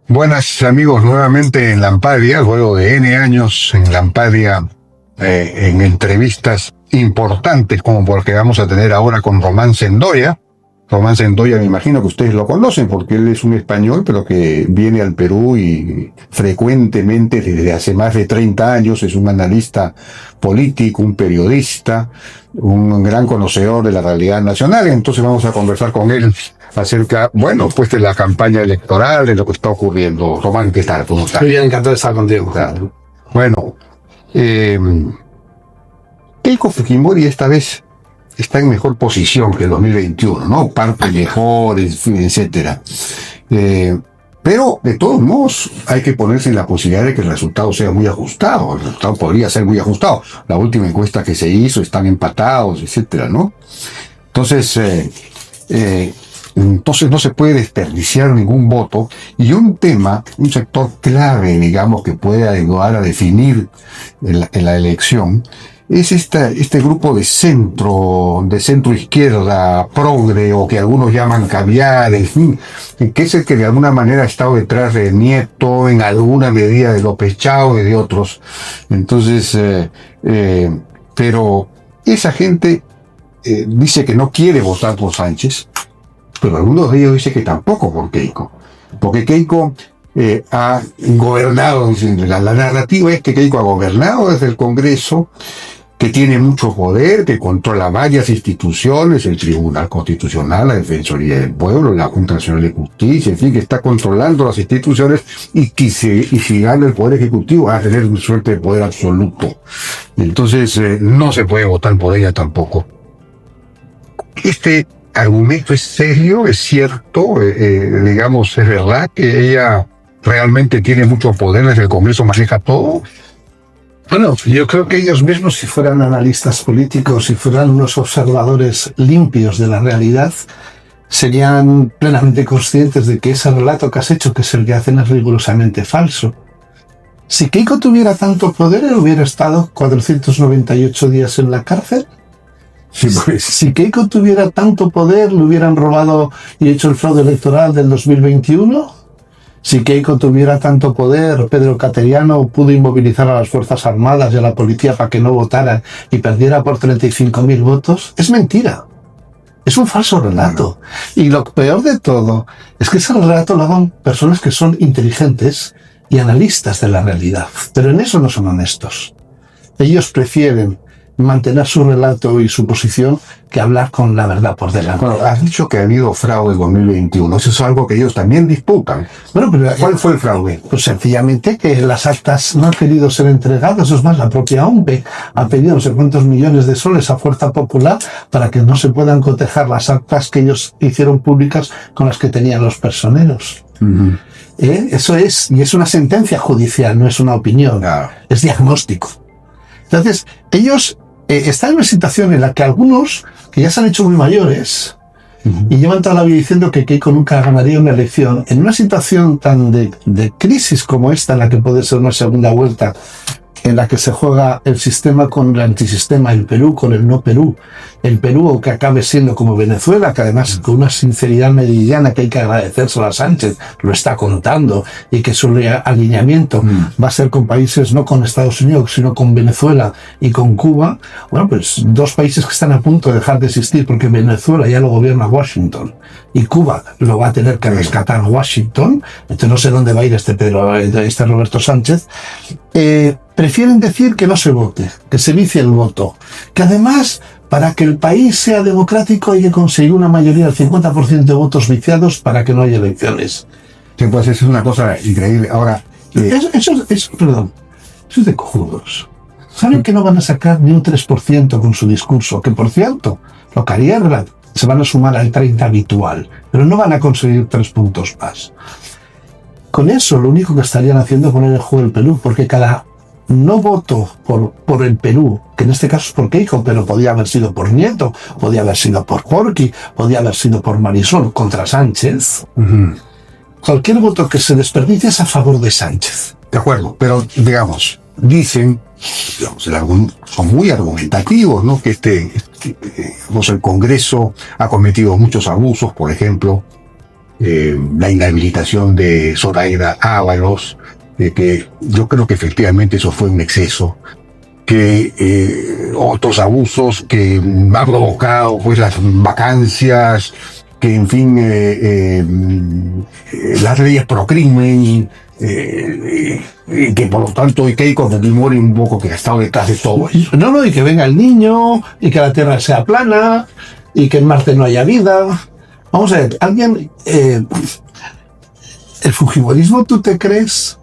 Buenas amigos, nuevamente en Lampadia, luego de N años en Lampadia, en entrevistas importantes como por que vamos a tener ahora con Román Sendoya. Román Sendoya, me imagino que ustedes lo conocen porque él es un español, pero que viene al Perú y frecuentemente desde hace más de 30 años es un analista político, un periodista, un gran conocedor de la realidad nacional. Entonces vamos a conversar con él acerca, bueno, pues de la campaña electoral, de lo que está ocurriendo. Román, ¿qué tal? ¿Cómo estás? Muy bien, encantado de estar contigo. Claro. Bueno, Keiko Fujimori esta vez está en mejor posición que el 2021, ¿no? Parte mejor, en fin, etcétera. Pero, de todos modos, hay que ponerse en la posibilidad de que el resultado sea muy ajustado. El resultado podría ser muy ajustado. La última encuesta que se hizo, están empatados, etcétera, ¿no? Entonces no se puede desperdiciar ningún voto. Y un tema, un sector clave, digamos, que puede ayudar a definir en la elección, es este grupo de centro izquierda, progre, o que algunos llaman caviar, en fin, que es el que de alguna manera ha estado detrás de Nieto, en alguna medida de López Chao y de otros. Entonces, pero esa gente dice que no quiere votar por Sánchez, pero algunos de ellos dicen que tampoco por Keiko, porque Keiko ha gobernado. La narrativa es que Keiko ha gobernado desde el Congreso, que tiene mucho poder, que controla varias instituciones, el Tribunal Constitucional, la Defensoría del Pueblo, la Junta Nacional de Justicia, en fin, que está controlando las instituciones y si gana el Poder Ejecutivo va a tener una suerte de poder absoluto. Entonces no se puede votar por ella tampoco. Este argumento es serio, es cierto, digamos, es verdad que ella realmente tiene mucho poder, desde el Congreso maneja todo. Bueno, yo creo que ellos mismos, si fueran analistas políticos, si fueran unos observadores limpios de la realidad, serían plenamente conscientes de que ese relato que has hecho, que es el que hacen, es rigurosamente falso. Si Keiko tuviera tanto poder, él hubiera estado 498 días en la cárcel. Sí, pues. Si Keiko tuviera tanto poder, le hubieran robado y hecho el fraude electoral del 2021. Si Keiko tuviera tanto poder, Pedro Cateriano pudo inmovilizar a las Fuerzas Armadas y a la policía para que no votaran y perdiera por 35.000 votos. Es mentira. Es un falso relato. Y lo peor de todo es que ese relato lo hagan personas que son inteligentes y analistas de la realidad. Pero en eso no son honestos. Ellos prefieren mantener su relato y su posición que hablar con la verdad por delante. Bueno, has dicho que ha habido fraude en 2021. Eso es algo que ellos también disputan. Bueno, pero ¿cuál fue el fraude? Pues sencillamente que las actas no han querido ser entregadas. Es más, la propia OMPE ha pedido no sé cuántos millones de soles a Fuerza Popular para que no se puedan cotejar las actas que ellos hicieron públicas con las que tenían los personeros. Uh-huh. Eso es, y es una sentencia judicial, no es una opinión. Claro. Es diagnóstico. Entonces, ellos están en una situación en la que algunos, que ya se han hecho muy mayores, y llevan toda la vida diciendo que Keiko nunca ganaría una elección, en una situación tan de crisis como esta, en la que puede ser una segunda vuelta, en la que se juega el sistema con el antisistema, el Perú con el no Perú, el Perú que acabe siendo como Venezuela, que además con una sinceridad meridiana que hay que agradecérselo a Sánchez, lo está contando, y que su alineamiento va a ser con países, no con Estados Unidos, sino con Venezuela y con Cuba. Bueno, pues dos países que están a punto de dejar de existir, porque Venezuela ya lo gobierna Washington, y Cuba lo va a tener que rescatar Washington. Entonces no sé dónde va a ir este Roberto Sánchez. Prefieren decir que no se vote, que se vicie el voto, que además, para que el país sea democrático, hay que conseguir una mayoría del 50% de votos viciados para que no haya elecciones. Sí, pues eso es una cosa increíble. Ahora, Eso es de cojudos. Saben que no van a sacar ni un 3% con su discurso, que por cierto, lo que haría se van a sumar al 30 habitual, pero no van a conseguir 3 puntos más. Con eso, lo único que estarían haciendo es poner en juego el Perú, porque cada no voto por el Perú, que en este caso es por Keiko, pero podía haber sido por Nieto, podía haber sido por Porky, podía haber sido por Marisol contra Sánchez. Cualquier voto que se desperdicie es a favor de Sánchez. De acuerdo, pero digamos, dicen, son muy argumentativos, ¿no? Que el Congreso ha cometido muchos abusos, por ejemplo, la inhabilitación de Zoraida Ábalos, que yo creo que efectivamente eso fue un exceso, que otros abusos que han provocado pues las vacancias, que en fin las leyes pro crimen, que por lo tanto Keiko Fujimori un poco que ha estado detrás de todo eso. No, y que venga el niño, y que la Tierra sea plana, y que en Marte no haya vida. Vamos a ver, alguien... ¿el fujimorismo tú te crees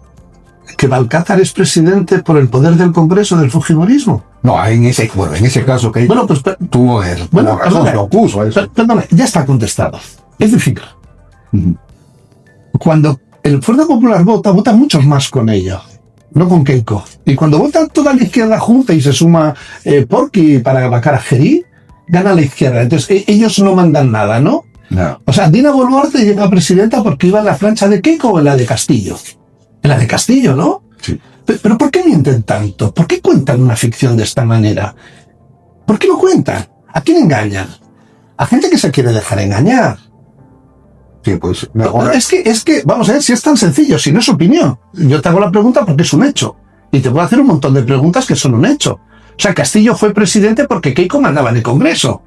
que Balcázar es presidente por el poder del Congreso del fujimorismo? No, en ese caso Keiko tuvo razón, se opuso a eso. Perdona, ya está contestado. Es decir, cuando el Fuerza Popular vota muchos más con ella, no con Keiko. Y cuando vota toda la izquierda junta y se suma Porky para vacar a Gerí, gana la izquierda. Entonces ellos no mandan nada, ¿no? No. O sea, Dina Boluarte llega a presidenta porque iba en la plancha de Keiko o en la de Castillo. En la de Castillo, ¿no? Sí. Pero ¿por qué mienten tanto? ¿Por qué cuentan una ficción de esta manera? ¿Por qué lo cuentan? ¿A quién engañan? A gente que se quiere dejar engañar. Sí, pues... Es que, vamos a ver, si es tan sencillo, si no es opinión. Yo te hago la pregunta porque es un hecho. Y te puedo hacer un montón de preguntas que son un hecho. O sea, Castillo fue presidente porque Keiko mandaba en el Congreso.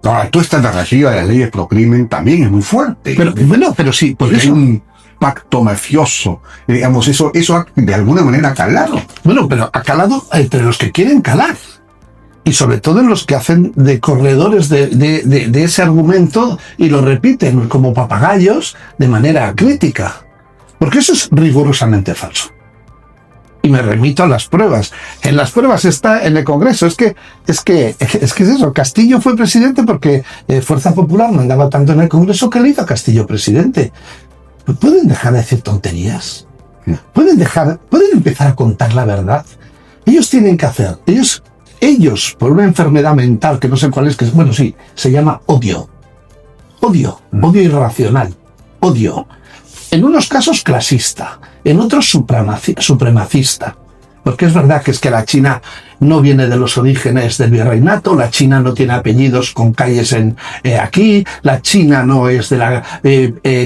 Ahora, toda esta narrativa de las leyes pro crimen también es muy fuerte. Pero sí, por porque eso... hay un pacto mafioso. Digamos, eso de alguna manera ha calado. Bueno, pero ha calado entre los que quieren calar. Y sobre todo en los que hacen de corredores de ese argumento y lo repiten como papagayos de manera crítica. Porque eso es rigurosamente falso. Y me remito a las pruebas. En las pruebas está en el Congreso. Es que es eso. Castillo fue presidente porque Fuerza Popular mandaba tanto en el Congreso que le hizo a Castillo presidente. ¿Pueden dejar de decir tonterías? ¿Pueden empezar a contar la verdad? Ellos tienen que hacer. Ellos, por una enfermedad mental que no sé cuál es, bueno, sí, se llama odio. Odio irracional. Odio. En unos casos clasista, en otros supremacista. Porque es verdad que la China no viene de los orígenes del virreinato, la China no tiene apellidos con calles aquí, la China no es de la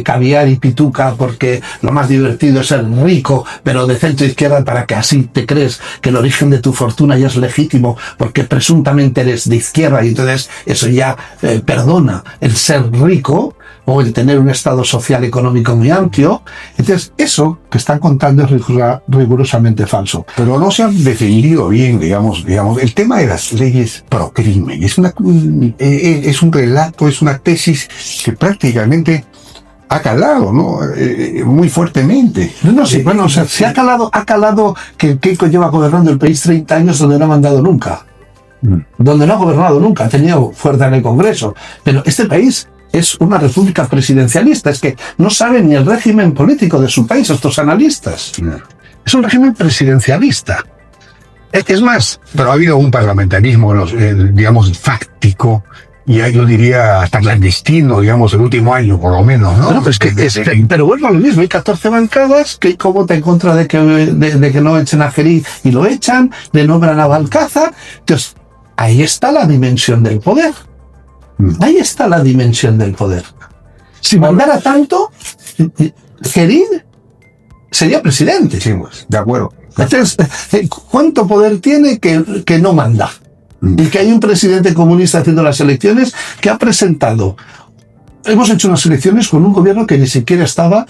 caviar y pituca porque lo más divertido es ser rico, pero de centro izquierda para que así te crees que el origen de tu fortuna ya es legítimo porque presuntamente eres de izquierda y entonces eso ya perdona el ser rico o el tener un estado social económico muy amplio. Entonces eso que están contando es rigurosamente falso. Pero no se han defendido bien, digamos, el tema de las leyes pro crimen. Es un relato, es una tesis que prácticamente ha calado, ¿no? Muy fuertemente. No, sí, bueno, o sea, se ha calado que Keiko lleva gobernando el país 30 años donde no ha mandado nunca. Donde no ha gobernado nunca, ha tenido fuerza en el Congreso. Pero este país es una república presidencialista, es que no saben ni el régimen político de su país estos analistas. Es un régimen presidencialista. Es más, pero ha habido un parlamentarismo, digamos, fáctico, y yo diría hasta clandestino, digamos, el último año, por lo menos, ¿no? Bueno, pero vuelvo a lo mismo, hay 14 bancadas que vota en contra de que no echen a Gerí y lo echan, le nombran a Balcázar. Entonces, ahí está la dimensión del poder. Ahí está la dimensión del poder. Si mandara tanto, Gerí sería presidente. Sí, pues, de acuerdo. Entonces, ¿cuánto poder tiene que no manda? Y que hay un presidente comunista haciendo las elecciones que ha presentado. Hemos hecho unas elecciones con un gobierno que ni siquiera estaba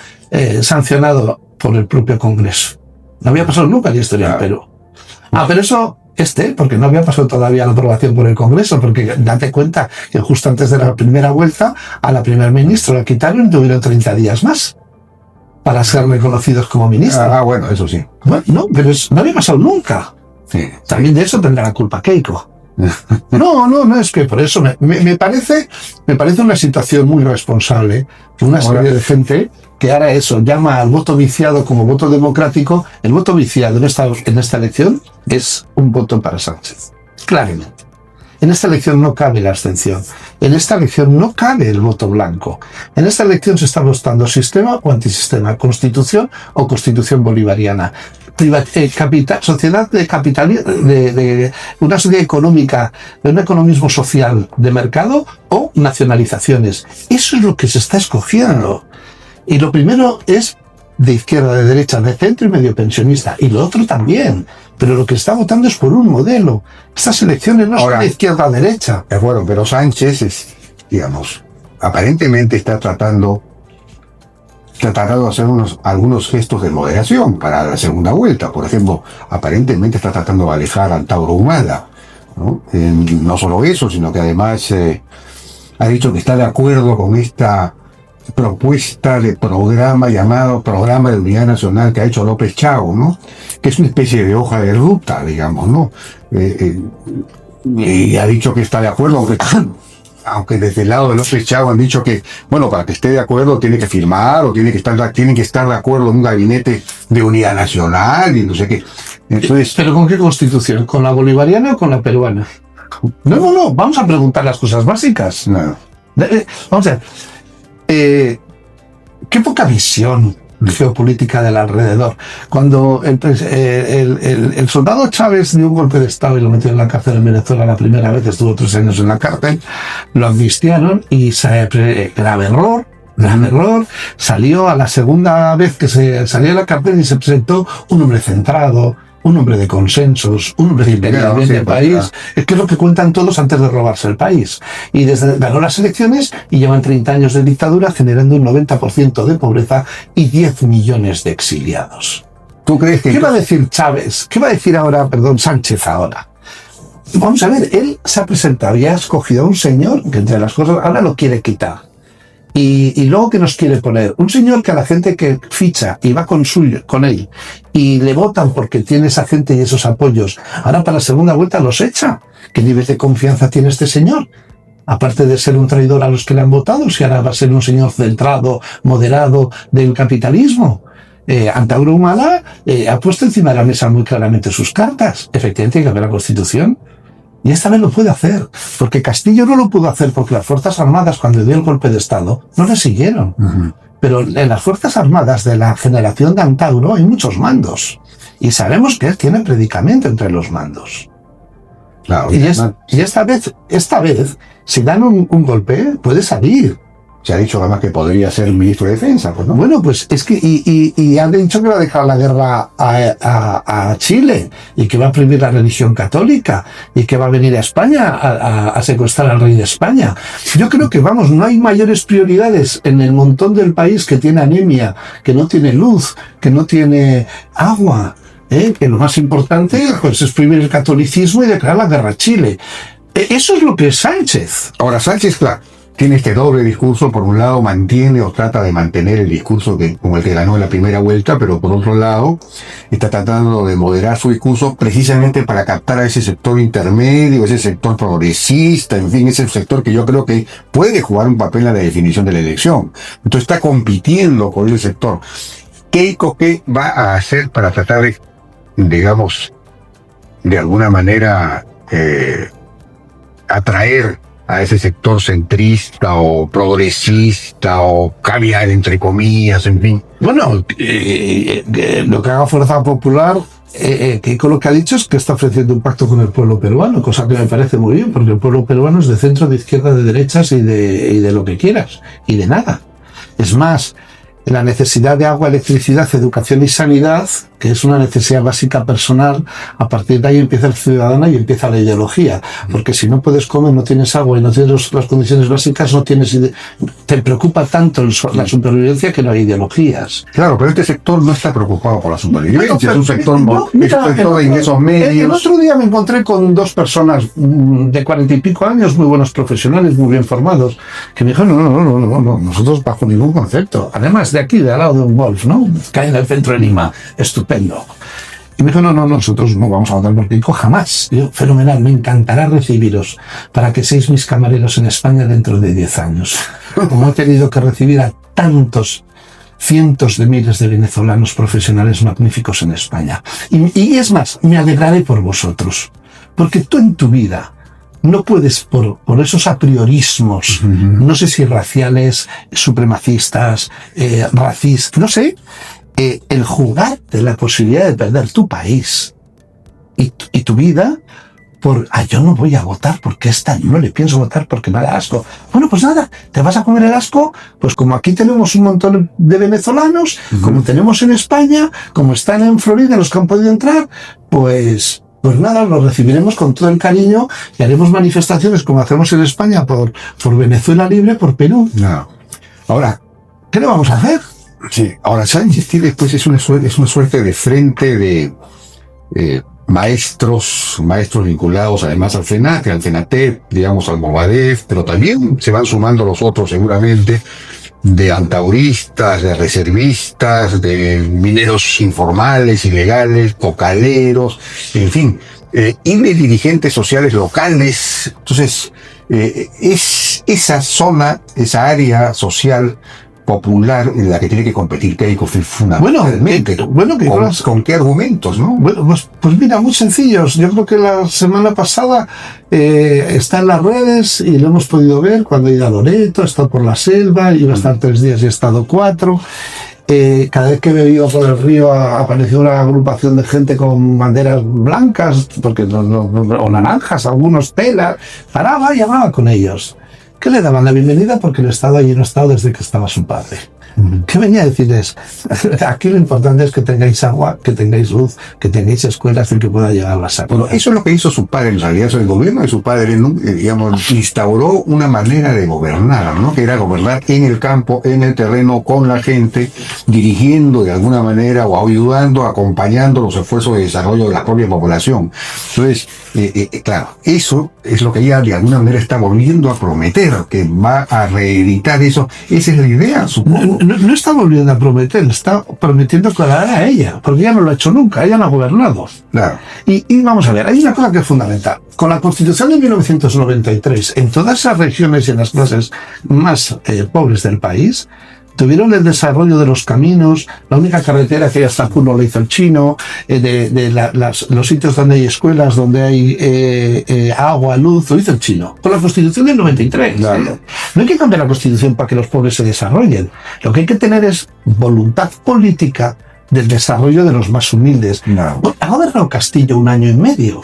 sancionado por el propio Congreso. No había pasado nunca en la historia del Perú. Pero eso, porque no había pasado todavía la aprobación por el Congreso, porque date cuenta que justo antes de la primera vuelta a la primer ministra la quitaron y tuvieron 30 días más para ser reconocidos como ministros. Bueno, eso sí. Bueno, no, pero no había pasado nunca. Sí. También de eso tendrá la culpa Keiko. No, es que por eso me parece una situación muy responsable que una serie de gente que ahora eso llama al voto viciado como voto democrático. El voto viciado en esta elección es un voto para Sánchez, claramente. En esta elección no cabe la abstención. En esta elección no cabe el voto blanco. En esta elección se está votando sistema o antisistema, constitución o constitución bolivariana. Sociedad de capital, de una sociedad económica, de un economismo social de mercado o nacionalizaciones. Eso es lo que se está escogiendo. Y lo primero es de izquierda, de derecha, de centro y medio pensionista. Y lo otro también. Pero lo que está votando es por un modelo. Estas elecciones no son de izquierda a derecha. De acuerdo, pero Sánchez es, digamos, aparentemente está tratando de hacer algunos gestos de moderación para la segunda vuelta. Por ejemplo, aparentemente está tratando de alejar a Antauro Humala, ¿no? No solo eso, sino que además ha dicho que está de acuerdo con esta propuesta de programa llamado Programa de Unidad Nacional que ha hecho López Chao, ¿no? Que es una especie de hoja de ruta, digamos, ¿no? Y ha dicho que está de acuerdo, aunque desde el lado de López Chao han dicho que, bueno, para que esté de acuerdo tiene que firmar o tienen que estar de acuerdo en un gabinete de unidad nacional y no sé qué. Entonces, ¿pero con qué constitución? ¿Con la bolivariana o con la peruana? No, vamos a preguntar las cosas básicas. No. Vamos a ver. Qué poca visión geopolítica del alrededor. Cuando el soldado Chávez dio un golpe de Estado y lo metió en la cárcel en Venezuela la primera vez, estuvo 3 años en la cárcel, lo amnistiaron y grave error, salió a la segunda vez que se salió de la cárcel y se presentó un hombre centrado, un hombre de consensos, un hombre que quería bien del país, es que es lo que cuentan todos antes de robarse el país. Y ganó las elecciones y llevan 30 años de dictadura generando un 90% de pobreza y 10 millones de exiliados. ¿Tú crees que... ¿Qué va a decir Chávez? ¿Qué va a decir Sánchez ahora? Vamos a ver, él se ha presentado y ha escogido a un señor que entre las cosas ahora lo quiere quitar. Y luego, ¿qué nos quiere poner? Un señor que a la gente que ficha y va con él y le votan porque tiene esa gente y esos apoyos, ahora para la segunda vuelta los echa. ¿Qué nivel de confianza tiene este señor? Aparte de ser un traidor a los que le han votado, si ahora va a ser un señor centrado, moderado del capitalismo. Antauro Humala ha puesto encima de la mesa muy claramente sus cartas. Efectivamente hay que ver la Constitución. Y esta vez lo puede hacer, porque Castillo no lo pudo hacer porque las Fuerzas Armadas, cuando dio el golpe de Estado, no le siguieron. Uh-huh. Pero en las Fuerzas Armadas de la generación de Antauro hay muchos mandos. Y sabemos que él tiene predicamento entre los mandos. Claro, y esta vez, si dan un golpe, puede salir. Se ha dicho además que podría ser ministro de Defensa, pues, ¿no? Bueno, pues es que, y han dicho que va a dejar la guerra a Chile, y que va a prohibir la religión católica, y que va a venir a España a secuestrar al rey de España. Yo creo que, no hay mayores prioridades en el montón del país que tiene anemia, que no tiene luz, que no tiene agua, que lo más importante, pues, es prohibir el catolicismo y declarar la guerra a Chile. Eso es lo que es Sánchez. Ahora, Sánchez, claro, tiene este doble discurso. Por un lado mantiene o trata de mantener el discurso con el que ganó en la primera vuelta, pero por otro lado está tratando de moderar su discurso precisamente para captar a ese sector intermedio, ese sector progresista, en fin, ese sector que yo creo que puede jugar un papel en la definición de la elección. Entonces está compitiendo con ese sector. Keiko, ¿qué va a hacer para tratar de, digamos, de alguna manera atraer a ese sector centrista o progresista o caviar entre comillas, en fin? Bueno, lo que haga Fuerza Popular, Keiko lo que ha dicho es que está ofreciendo un pacto con el pueblo peruano, cosa que me parece muy bien, porque el pueblo peruano es de centro, de izquierda, de derechas y de lo que quieras, y de nada. Es más, la necesidad de agua, electricidad, educación y sanidad, que es una necesidad básica personal, a partir de ahí empieza el ciudadano y empieza la ideología. Porque si no puedes comer, no tienes agua y no tienes las condiciones básicas, te preocupa tanto la supervivencia que no hay ideologías. Claro, pero este sector no está preocupado por la supervivencia, es un sector de ingresos medios. El otro día me encontré con 2 personas de 40 y pico años, muy buenos profesionales, muy bien formados, que me dijeron, no, nosotros bajo ningún concepto. Además, de aquí, de al lado de un golf, ¿no? Que hay en el centro de Lima, estupendo. Y me dijo, no, nosotros no vamos a votar por Keiko jamás. Yo, fenomenal, me encantará recibiros para que seáis mis camareros en España dentro de 10 años. Como he tenido que recibir a tantos cientos de miles de venezolanos profesionales magníficos en España. Y es más, me alegraré por vosotros. Porque tú en tu vida no puedes por esos apriorismos, no sé si raciales, supremacistas, racistas, no sé, el jugarte la posibilidad de perder tu país y tu vida yo no voy a votar porque no le pienso votar porque me da asco. Bueno, pues nada, te vas a comer el asco, pues como aquí tenemos un montón de venezolanos, como tenemos en España, como están en Florida los que han podido entrar, pues nada, los recibiremos con todo el cariño y haremos manifestaciones como hacemos en España por Venezuela libre, por Perú. No. Ahora, ¿qué le vamos a hacer? Sí, ahora Sánchez tiene después es una suerte de frente de maestros vinculados además al FENATE, al FENATEP, digamos al Movadef, pero también se van sumando los otros seguramente, de antauristas, de reservistas, de mineros informales, ilegales, cocaleros, en fin, y de dirigentes sociales locales. Entonces, es esa zona, esa área social popular en la que tiene que competir Keiko fundamentalmente. ¿Con qué argumentos, no? Bueno, pues mira, muy sencillos. Yo creo que la semana pasada está en las redes y lo hemos podido ver cuando he ido a Loreto, he estado por la selva, iba a estar 3 días y he estado 4. Cada vez que me iba por el río apareció una agrupación de gente con banderas blancas o naranjas, algunos telas. Paraba y hablaba con ellos. ¿Qué le daban la bienvenida? Porque el Estado allí no ha estado desde que estaba su padre. ¿Qué venía a decirles? Aquí lo importante es que tengáis agua, que tengáis luz, que tengáis escuelas y que pueda llegar a la salud. Bueno, eso es lo que hizo su padre en realidad. El gobierno de su padre, digamos, instauró una manera de gobernar, ¿no? Que era gobernar en el campo, en el terreno, con la gente, dirigiendo de alguna manera o ayudando, acompañando los esfuerzos de desarrollo de la propia población. Entonces, claro, eso es lo que ella de alguna manera está volviendo a prometer, que va a reeditar eso. Esa es la idea, supongo. No está volviendo a prometer, está prometiendo que lo hará ella, porque ella no lo ha hecho nunca, ella no ha gobernado. Claro. Y vamos a ver, hay una cosa que es fundamental. Con la Constitución de 1993, en todas esas regiones y en las clases más pobres del país, tuvieron el desarrollo de los caminos, la única carretera que hasta Puno lo hizo el chino, los sitios donde hay escuelas, donde hay agua, luz, lo hizo el chino. Con la Constitución del 93. Claro. No hay que cambiar la Constitución para que los pobres se desarrollen. Lo que hay que tener es voluntad política del desarrollo de los más humildes. No. Ha gobernado Castillo 1 año y medio.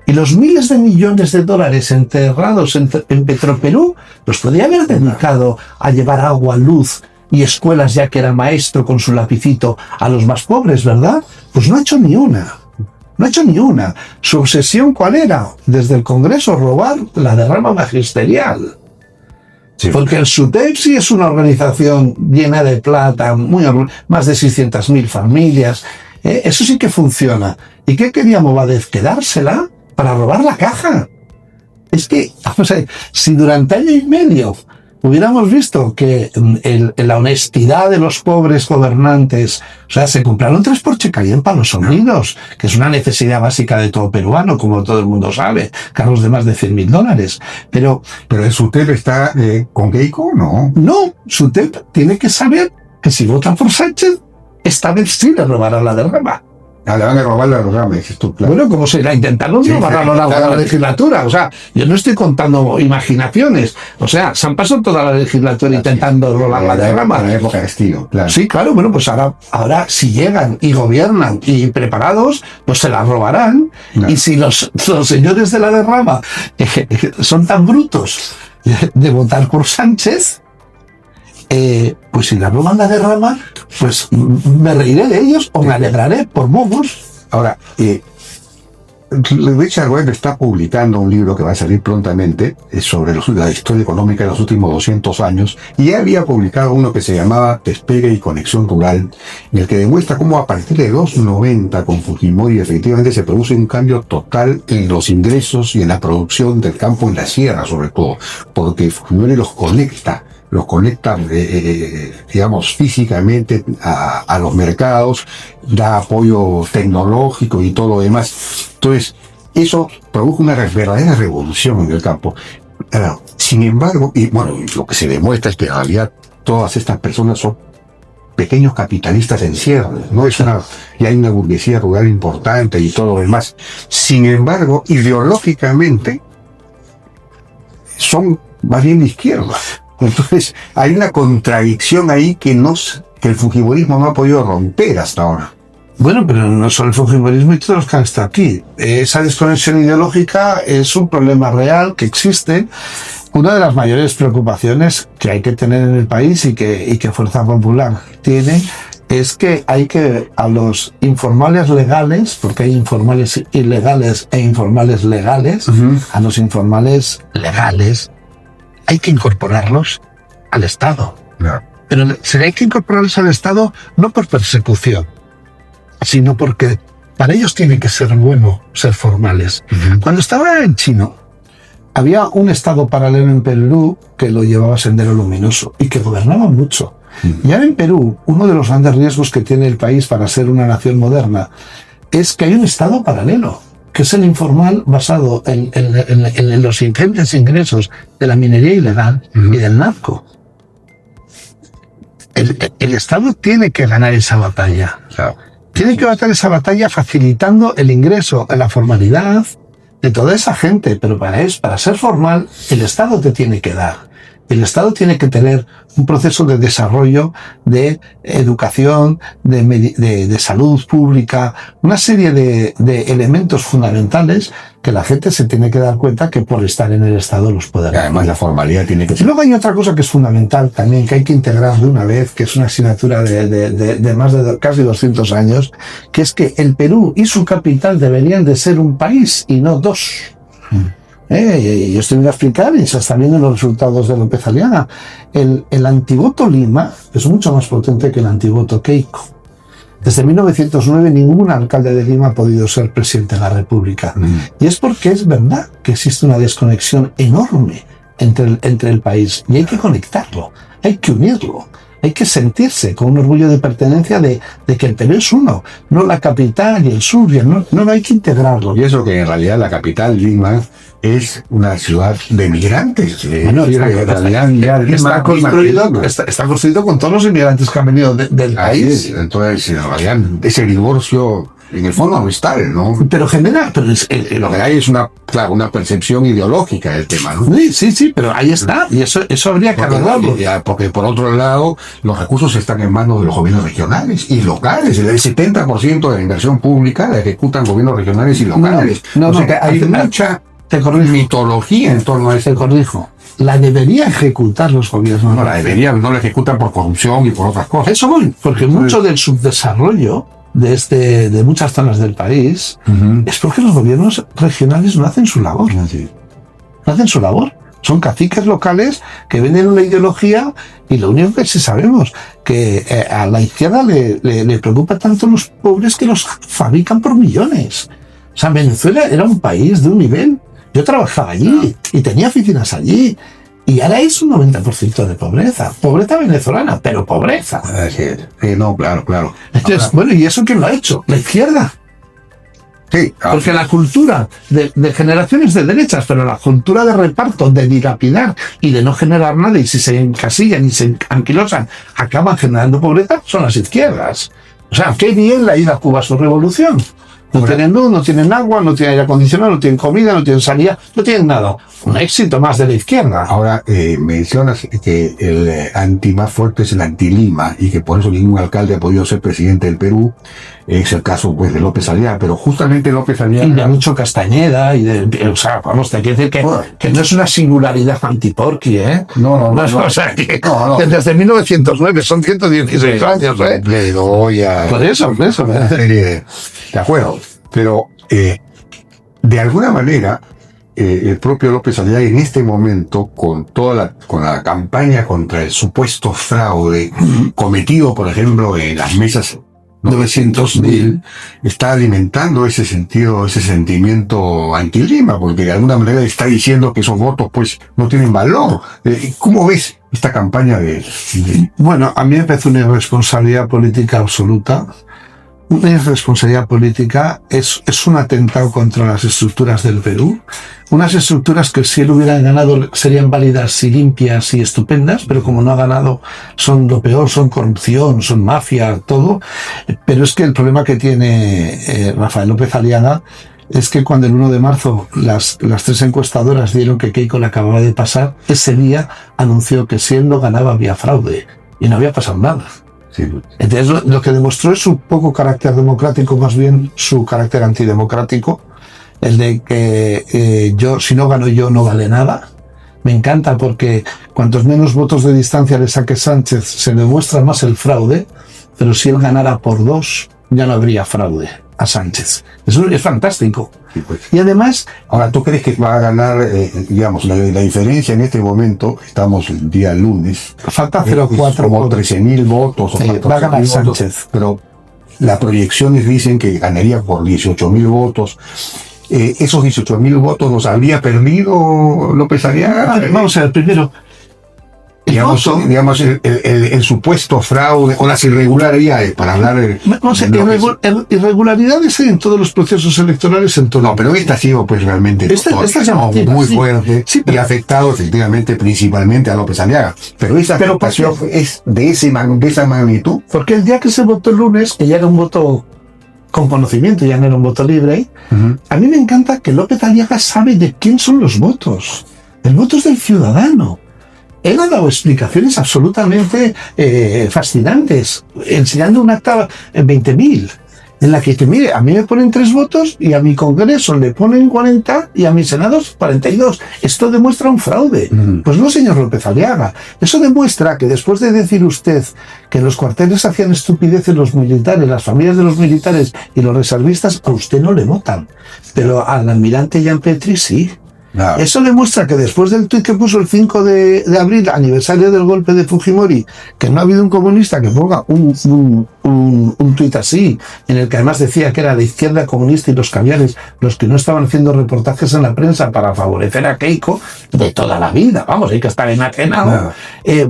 Y los miles de millones de dólares enterrados en Petroperú los podría haber dedicado a llevar agua, luz y escuelas, ya que era maestro con su lapicito, a los más pobres, ¿verdad? Pues no ha hecho ni una. No ha hecho ni una. ¿Su obsesión cuál era? Desde el Congreso, robar la derrama magisterial. Sí. Porque el SUTEP sí es una organización llena de plata, más de 600.000 familias. Eso sí que funciona. ¿Y qué quería Movadef? ¿Quedársela para robar la caja? Es que, vamos a ver, si durante año y medio hubiéramos visto que la honestidad de los pobres gobernantes, o sea, se compraron 3 Porsche Cayenne para los sobrinos, que es una necesidad básica de todo peruano, como todo el mundo sabe, carros de más de $100.000. Pero el SUTEP está con Keiko, ¿no? No, SUTEP tiene que saber que si votan por Sánchez, esta vez sí le robará la derrama. Le van a robar la derrama, dices tú, claro. Bueno, como será, intentaron robar a lo largo de la legislatura. O sea, yo no estoy contando imaginaciones. O sea, se han pasado toda la legislatura intentando robar la derrama. En la época de Castillo, claro. Sí, claro, bueno, pues ahora si llegan y gobiernan y preparados, pues se la robarán. Claro. Y si los señores de la derrama son tan brutos de votar por Sánchez, pues si la roban la derrama, pues me reiré de ellos o me alegraré por bobos. Ahora, Richard Webb está publicando un libro que va a salir prontamente sobre la historia económica de los últimos 200 años, y ya había publicado uno que se llamaba Despegue y Conexión Rural, en el que demuestra cómo a partir de los 90 con Fujimori efectivamente se produce un cambio total en los ingresos y en la producción del campo en la sierra, sobre todo, porque Fujimori los conecta, digamos, físicamente a los mercados, da apoyo tecnológico y todo lo demás. Entonces, eso produjo una verdadera revolución en el campo. Sin embargo, y bueno, lo que se demuestra es que en realidad todas estas personas son pequeños capitalistas en cierre, ¿no? Y hay una burguesía rural importante y todo lo demás. Sin embargo, ideológicamente, son más bien de izquierda. Entonces, hay una contradicción ahí que el fujimorismo no ha podido romper hasta ahora. Bueno, pero no solo el fujimorismo y todos los que han estado aquí. Esa desconexión ideológica es un problema real que existe. Una de las mayores preocupaciones que hay que tener en el país y que Fuerza Popular tiene es que hay que a los informales legales, porque hay informales ilegales e informales legales, a los informales legales hay que incorporarlos al Estado. Claro. Pero hay que incorporarlos al Estado no por persecución, sino porque para ellos tiene que ser bueno ser formales. Cuando estaba en Chino, había un Estado paralelo en Perú que lo llevaba Sendero Luminoso y que gobernaba mucho. Y ahora en Perú, uno de los grandes riesgos que tiene el país para ser una nación moderna es que hay un Estado paralelo, que es el informal basado en los ingentes ingresos de la minería ilegal y del narco. El Estado tiene que ganar esa batalla. Claro. Tiene que ganar esa batalla facilitando el ingreso en la formalidad de toda esa gente, pero para ser formal, el Estado te tiene que dar. El Estado tiene que tener un proceso de desarrollo, de educación, de salud pública, una serie de elementos fundamentales que la gente se tiene que dar cuenta que por estar en el Estado los puede dar. Además, la formalidad tiene que Y ser. luego hay otra cosa que es fundamental también, que hay que integrar de una vez, que es una asignatura de más de casi 200 años, que es que el Perú y su capital deberían de ser un país y no dos. Yo estoy viendo a explicar y se están viendo los resultados de López Aliaga. El antivoto Lima es mucho más potente que el antivoto Keiko. Desde 1909 ningún alcalde de Lima ha podido ser presidente de la República. Y es porque es verdad que existe una desconexión enorme entre el país. Y hay que conectarlo, hay que unirlo. Hay que sentirse con un orgullo de pertenencia de que el Perú es uno, no la capital y el sur, y el norte. No, hay que integrarlo. Y eso que en realidad la capital, Lima, es una ciudad de migrantes. Bueno, está construido con todos los inmigrantes que han venido del país. Entonces, en realidad, ese divorcio, en el fondo no está, ¿no? Pero genera... Lo que hay es una percepción ideológica del tema, ¿no? Sí, pero ahí está. Y eso habría que arreglarlo. Porque por otro lado, los recursos están en manos de los gobiernos regionales y locales. El 70% de la inversión pública la ejecutan gobiernos regionales y locales. Hay mucha mitología en torno a eso. Te corrijo. La debería ejecutar los gobiernos. No la ejecutan por corrupción y por otras cosas. Eso voy, porque mucho del subdesarrollo de muchas zonas del país es porque los gobiernos regionales no hacen su labor. No hacen su labor. Son caciques locales que venden una ideología y lo único que sí sabemos que a la izquierda le preocupa tanto los pobres que los fabrican por millones. O sea, Venezuela era un país de un nivel. Yo trabajaba allí y tenía oficinas allí. Y ahora es un 90% de pobreza. Pobreza venezolana, pero pobreza. No, claro. Entonces, bueno, ¿y eso quién lo ha hecho? La izquierda. Sí. Porque la cultura de generaciones de derechas, pero la cultura de reparto, de dilapidar y de no generar nada, y si se encasillan y se anquilosan, acaban generando pobreza, son las izquierdas. O sea, qué bien le ha ido a Cuba su revolución. No tienen luz, no tienen agua, no tienen aire acondicionado, no tienen comida, no tienen sanidad, no tienen nada. Un éxito más de la izquierda. Ahora, mencionas que el anti más fuerte es el anti-Lima y que por eso ningún alcalde ha podido ser presidente del Perú. Es el caso, pues, de López Aliaga, pero justamente López Aliaga... Y de mucho Castañeda, o sea, vamos, te quiero decir que no es una singularidad antiporqui, ¿eh? No. O sea, que desde 1909 son 116 años, ¿eh? Le doy a... Por eso. De acuerdo, pero de alguna manera el propio López Aliaga en este momento, con la campaña contra el supuesto fraude cometido, por ejemplo, en las mesas 900.000, está alimentando ese sentimiento anti-Lima, porque de alguna manera está diciendo que esos votos pues no tienen valor. ¿Cómo ves esta campaña Bueno, a mí me parece una irresponsabilidad política absoluta. Una irresponsabilidad política es un atentado contra las estructuras del Perú. Unas estructuras que si él hubiera ganado serían válidas y limpias y estupendas, pero como no ha ganado son lo peor, son corrupción, son mafia, todo. Pero es que el problema que tiene Rafael López Aliaga es que cuando el 1 de marzo las tres encuestadoras dieron que Keiko le acababa de pasar, ese día anunció que si él no ganaba había fraude y no había pasado nada. Sí. Entonces lo que demostró es su poco carácter democrático, más bien su carácter antidemocrático, el de que yo, si no gano yo, no vale nada. Me encanta porque cuantos menos votos de distancia le saque Sánchez, se demuestra más el fraude, pero si él ganara por 2, ya no habría fraude a Sánchez. Eso es fantástico. Sí, pues. Y además... Ahora, ¿tú crees que va a ganar, digamos, la diferencia en este momento, estamos el día lunes, falta es 0,4 como 13.000 votos o Sí, 14.000 va a ganar votos, Sánchez. pero las proyecciones dicen que ganaría por 18.000 votos. ¿Esos 18.000 votos los habría perdido López Aliaga? Vamos a ver, primero... Digamos el supuesto fraude o las irregularidades, para hablar de... Vamos a ver, irregularidades en todos los procesos electorales en todo. No, pero esta ha sido pues realmente Esta es llamativa, muy sí. fuerte, Sí, y ha afectado efectivamente principalmente a López Aliaga. Pero esa Pero ¿por qué? afectación es de esa magnitud. Porque el día que se votó el lunes, que ya era un voto con conocimiento, ya no era un voto libre, a mí me encanta que López Aliaga sabe de quién son los votos. El voto es del ciudadano. Él ha dado explicaciones absolutamente fascinantes, enseñando un acta en 20.000, en la que dice, mire, a mí me ponen 3 votos y a mi Congreso le ponen 40 y a mis senados 42. Esto demuestra un fraude. Pues no, señor López Aliaga. Eso demuestra que después de decir usted que en los cuarteles hacían estupideces los militares, las familias de los militares y los reservistas, a usted no le votan. Pero al almirante Jean Petri sí. Claro. Eso demuestra que después del tuit que puso el 5 de abril, aniversario del golpe de Fujimori, que no ha habido un comunista que ponga un tuit así, en el que además decía que era la izquierda comunista y los caviares los que no estaban haciendo reportajes en la prensa para favorecer a Keiko de toda la vida, vamos, hay que estar enajenado.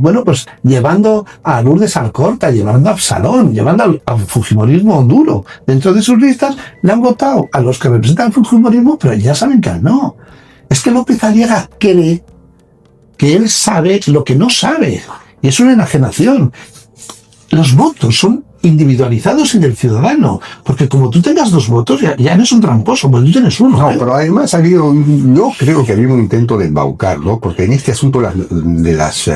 Bueno, pues llevando a Lourdes Alcorta, llevando a Absalón, llevando al fujimorismo duro dentro de sus listas, le han votado a los que representan el fujimorismo, pero ya saben que no. Es que López Aliaga cree que él sabe lo que no sabe. Y es una enajenación. Los votos son individualizados en el ciudadano. Porque como tú tengas 2 votos, ya eres un tramposo, pues tú tienes 1. No, pero además ha habido, yo creo que ha habido un intento de embaucarlo, porque en este asunto de las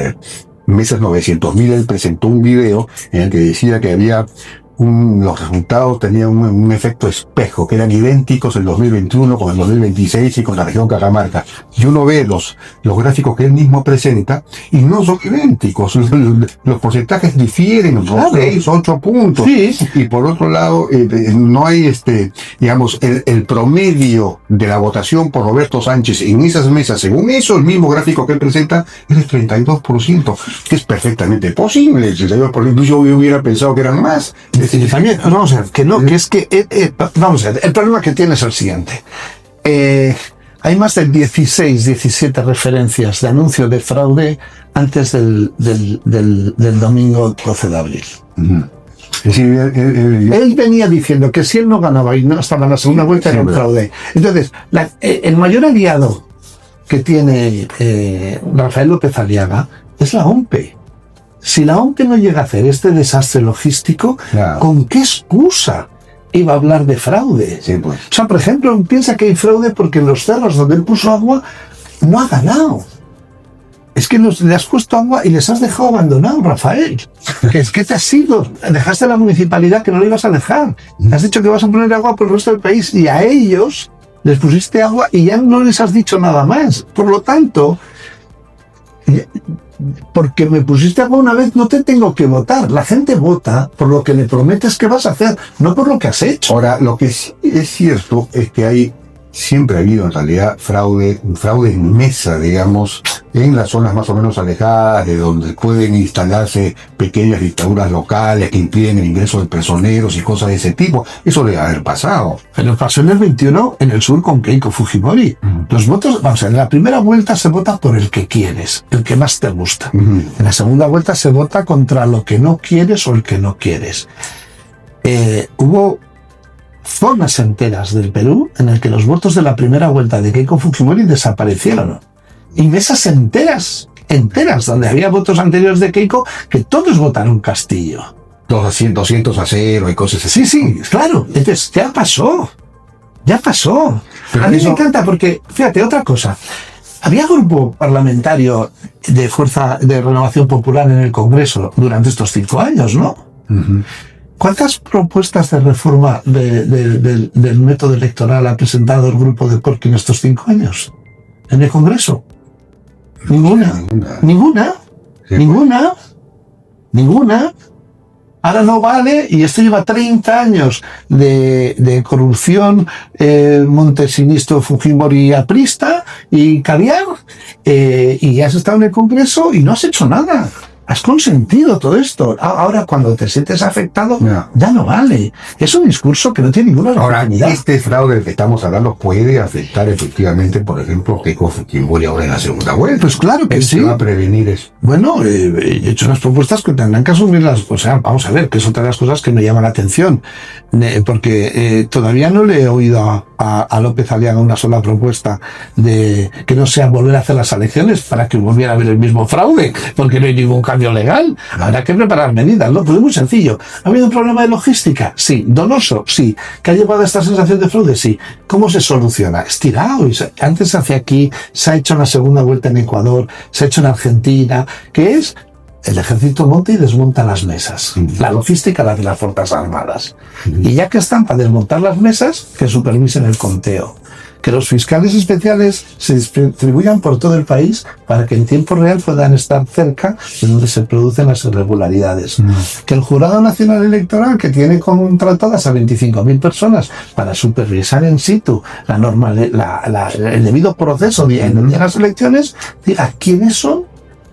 mesas 900.000, él presentó un video en el que decía que había los resultados tenían un efecto espejo, que eran idénticos en 2021 con el 2026 y con la región Cajamarca. Y uno ve los gráficos que él mismo presenta y no son idénticos. Los porcentajes difieren, Claro. 6, 8 puntos. Sí. Y por otro lado, no hay digamos, el promedio de la votación por Roberto Sánchez en esas mesas, según eso, el mismo gráfico que él presenta, es el 32%, que es perfectamente posible. Yo hubiera pensado que eran más. Y también, vamos a ver, que no, que es que, vamos a ver, el problema que tiene es el siguiente. Hay más de 17 referencias de anuncio de fraude antes del domingo 12 de abril. Es decir, Él venía diciendo que si él no ganaba y no estaba en la segunda vuelta era un fraude. Entonces, el mayor aliado que tiene Rafael López Aliaga es la OMPE. Si la OMPE no llega a hacer este desastre logístico, Claro. ¿con qué excusa iba a hablar de fraude? Sí, pues. O sea, por ejemplo, piensa que hay fraude porque en los cerros donde él puso agua no ha ganado. Es que le has puesto agua y les has dejado abandonado, Rafael. Que es que te has ido, dejaste a la municipalidad que no le ibas a dejar. Has dicho que vas a poner agua por el resto del país y a ellos les pusiste agua y ya no les has dicho nada más. Por lo tanto, porque me pusiste agua una vez no te tengo que votar. La gente vota por lo que le prometes que vas a hacer, no por lo que has hecho. Ahora, lo que sí es cierto es que siempre ha habido en realidad fraude en mesa, digamos, en las zonas más o menos alejadas de donde pueden instalarse pequeñas dictaduras locales que impiden el ingreso de personeros y cosas de ese tipo. Eso debe haber pasado. Pero pasó en el 21 en el sur con Keiko Fujimori. Los votos, vamos a ver, en la primera vuelta se vota por el que quieres, el que más te gusta. En la segunda vuelta se vota contra lo que no quieres o el que no quieres. Hubo zonas enteras del Perú en el que los votos de la primera vuelta de Keiko Fujimori desaparecieron. Y mesas enteras, donde había votos anteriores de Keiko, que todos votaron Castillo. 200 a 0 y cosas así. Sí, claro. Entonces, ya pasó. Ya pasó. Pero A mí eso- me encanta porque, fíjate, otra cosa. Había grupo parlamentario de Fuerza de Renovación Popular en el Congreso durante estos 5 años, ¿no? Ujú. ¿Cuántas propuestas de reforma del método electoral ha presentado el grupo de Porky en estos 5 años? ¿En el Congreso? Ninguna. Ninguna. Ninguna. Sí, Ninguna. Ninguna. Ahora no vale, y esto lleva 30 años de corrupción montesinista, Fujimori aprista y caviar, y has estado en el Congreso y no has hecho nada. Has consentido todo esto. Ahora, cuando te sientes afectado, No. ya no vale. Es un discurso que no tiene ninguna Ahora, legitimidad. este fraude del que estamos hablando puede afectar efectivamente, por ejemplo, Keiko Fujimori ahora en la segunda vuelta. Pues claro que Él sí. se va a prevenir eso. Bueno, he hecho unas propuestas que tendrán que asumirlas. O sea, vamos a ver, que es otra de las cosas que me llaman la atención. Porque todavía no le he oído a López Aliaga una sola propuesta de que no sea volver a hacer las elecciones para que volviera a haber el mismo fraude, porque no hay ningún cambio legal. Habrá que preparar medidas, ¿no? Pues es muy sencillo. ¿Ha habido un problema de logística? Sí. ¿Doloso? Sí. ¿Que ha llevado a esta sensación de fraude? Sí. ¿Cómo se soluciona? Estirado. Antes se hacía aquí, se ha hecho una segunda vuelta en Ecuador, se ha hecho en Argentina, que es el ejército monta y desmonta las mesas. La logística la de las Fuerzas Armadas. Y ya que están para desmontar las mesas, que supervisen el conteo. Que los fiscales especiales se distribuyan por todo el país para que en tiempo real puedan estar cerca de donde se producen las irregularidades. Que el Jurado Nacional Electoral, que tiene contratadas a 25.000 personas para supervisar in situ el debido proceso de las elecciones, diga quiénes son,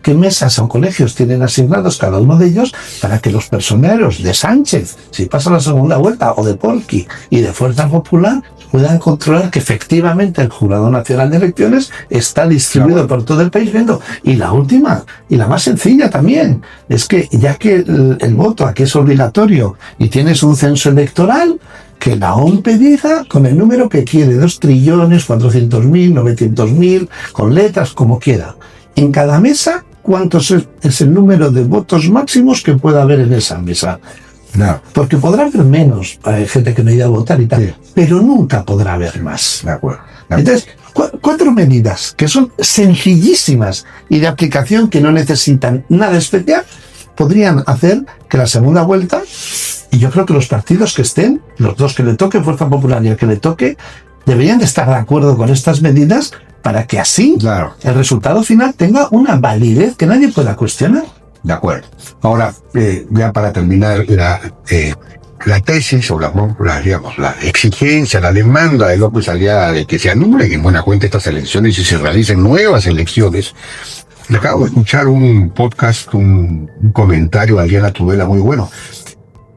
qué mesas o colegios tienen asignados cada uno de ellos para que los personeros de Sánchez, si pasa la segunda vuelta, o de Porky y de Fuerza Popular, puedan controlar que efectivamente el Jurado Nacional de Elecciones está distribuido por todo el país viendo. Y la última, y la más sencilla también, es que ya que el voto aquí es obligatorio y tienes un censo electoral, que la OMP diga con el número que quiere, 2.400.000, 900.000, con letras, como quiera. En cada mesa, ¿cuánto es el número de votos máximos que pueda haber en esa mesa? No, Porque podrá haber menos gente que no irá a votar y tal, Sí. pero nunca podrá haber más. de acuerdo. Entonces, 4 medidas que son sencillísimas y de aplicación que no necesitan nada especial, podrían hacer que la segunda vuelta, y yo creo que los partidos que estén, los dos que le toque, Fuerza Popular y el que le toque, deberían de estar de acuerdo con estas medidas para que así Claro. el resultado final tenga una validez que nadie pueda cuestionar. De acuerdo. Ahora, ya para terminar, la tesis o digamos, la exigencia, la demanda de López Aliaga de que se anulen en buena cuenta estas elecciones y se realicen nuevas elecciones. Le acabo de escuchar un podcast, un comentario de Adriana Tudela muy bueno.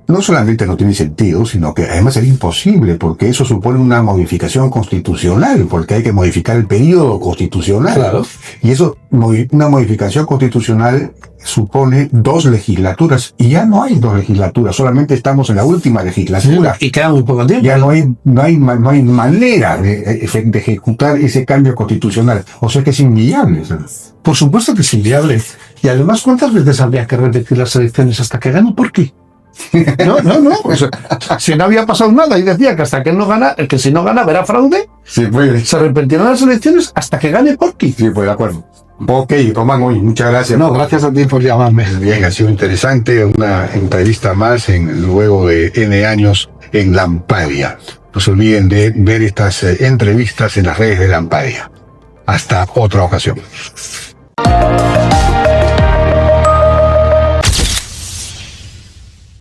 No solamente no tiene sentido, sino que además sería imposible, porque eso supone una modificación constitucional, porque hay que modificar el periodo constitucional. Claro. Y eso, una modificación constitucional supone 2 legislaturas, y ya no hay 2 legislaturas, solamente estamos en la última legislatura. Y queda muy poco tiempo. Ya no hay manera de ejecutar ese cambio constitucional. O sea que es inviable. Por supuesto que es inviable. Y además, ¿cuántas veces habría que repetir las elecciones hasta que gane Porky? No. Pues, si no había pasado nada y decía que hasta que él no gana, que si no gana verá fraude, Sí, pues. se repetirán las elecciones hasta que gane Porky. Sí, pues de acuerdo. Ok, Román, hoy muchas gracias. No, gracias a ti por llamarme. Bien, ha sido interesante una entrevista más luego de N años en Lampadia. No se olviden de ver estas entrevistas en las redes de Lampadia. Hasta otra ocasión.